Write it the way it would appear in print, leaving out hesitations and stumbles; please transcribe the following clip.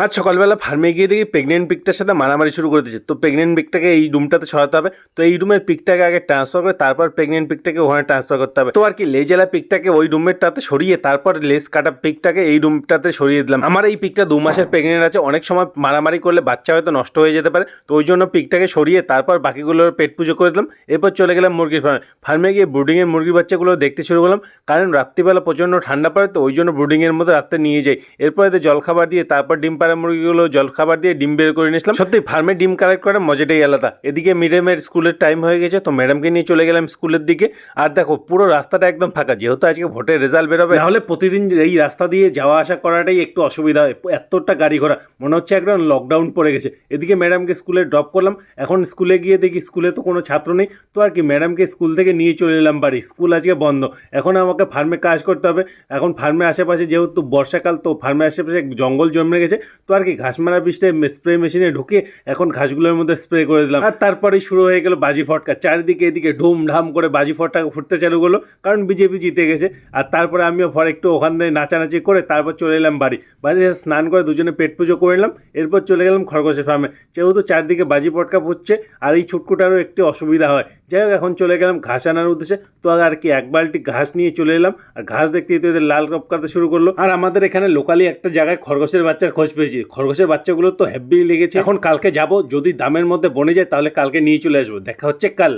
আজ সকালবেলা ফার্মে গিয়ে দেখি প্রেগনেন্ট পিকটার সাথে মারামারি শুরু করে দিয়েছে। তো প্রেগনেন্ট পিকটাকে এই রুমটাতে সরাতে হবে। তো এই রুমের পিকটাকে আগে ট্রান্সফার করে তারপর প্রেগনেন্ট পিকটাকে ওখানে ট্রান্সফার করতে হবে। তো আর কি লেজেলা পিকটাকে ওই রুমেরটাতে সরিয়ে তারপর লেজ কাটা পিকটাকে এই রুমটাতে সরিয়ে দিলাম। আমার এই পিকটা 2 মাসের প্রেগনেন্ট আছে, অনেক সময় মারামারি করলে বাচ্চা হয়তো নষ্ট হয়ে যেতে পারে। তো ওই জন্য পিকটাকে সরিয়ে তারপর বাকিগুলোর পেট পুজো করে দিলাম। এরপর চলে গেলাম মুরগির ফার্মে গিয়ে ব্রুডিংয়ের মুরগির বাচ্চাগুলো দেখতে শুরু করলাম। কারণ রাত্রিবেলা প্রচণ্ড ঠান্ডা পড়ে, তো ওই জন্য ব্রুডিংয়ের মধ্যে রাত্রে নিয়ে যাই। এরপর এদের জলখাবার দিয়ে তারপর ডিম পাড়া মুরগিগুলো জলখাবার দিয়ে ডিম বের করে নিয়েছিলাম। সত্যি ফার্মে ডিম কালেক্ট করার মজাটাই আলাদা। এদিকে ম্যাডামের স্কুলের টাইম হয়ে গেছে, তো ম্যাডামকে নিয়ে চলে গেলাম স্কুলের দিকে। আর দেখো পুরো রাস্তাটা একদম ফাঁকা, যেহেতু আজকে ভোটের রেজাল্ট বেরোবে, নাহলে প্রতিদিন এই রাস্তা দিয়ে যাওয়া আসা করাটাই একটু অসুবিধা হয়। এতটা গাড়ি ঘোড়া, মনে হচ্ছে একদম লকডাউন পড়ে গেছে। এদিকে ম্যাডামকে স্কুলে ড্রপ করলাম। এখন স্কুলে গিয়ে দেখি স্কুলে তো কোনো ছাত্র নেই। তো আর কি ম্যাডামকে স্কুল থেকে নিয়ে চলে এলাম বাড়ি। স্কুল আজকে বন্ধ। এখন আমাকে ফার্মে কাজ করতে হবে। এখন ফার্মের আশেপাশে যেহেতু বর্ষাকাল, তো ফার্মের আশেপাশে জঙ্গল জন্মে গেছে। তো আর কি ঘাস মারা বিষটা স্প্রে মেশিনে ঢুকে এখন ঘাসগুলোর মধ্যে স্প্রে করে দিলাম। আর তারপরেই শুরু হয়ে গেল বাজি ফটকা। চারিদিকে এদিকে ঢুম ঢাম করে বাজি ফটকা ফুটতে চালু করলো, কারণ বিজেপি জিতে গেছে। আর তারপরে আমিও একটু ওখান থেকে নাচানাচি করে তারপর চলে এলাম বাড়ি এসে স্নান করে দুজনে পেট পুজো করে নিলাম। এরপর চলে গেলাম খরগোশের ফার্মে। যেহেতু চারদিকে বাজি ফটকা ফুটছে আর এই ছুটকুটারও একটু অসুবিধা হয়। যাই হোক, এখন চলে গেলাম ঘাস আনার উদ্দেশ্যে। তো আর কি এক বালতি ঘাস নিয়ে চলে এলাম। আর ঘাস দেখতে দেখতে এদের লাল টপকাতে শুরু করলো। আর আমাদের এখানে লোকালি একটা জায়গায় খরগোশের বাচ্চার খোঁজ পেয়েছি। খরগোশের বাচ্চাগুলো তো হেব্বি লেগেছে। এখন কালকে যাব, যদি দামের মধ্যে বনে যায় তাহলে কালকে নিয়ে চলে আসবো। দেখা হচ্ছে কাল।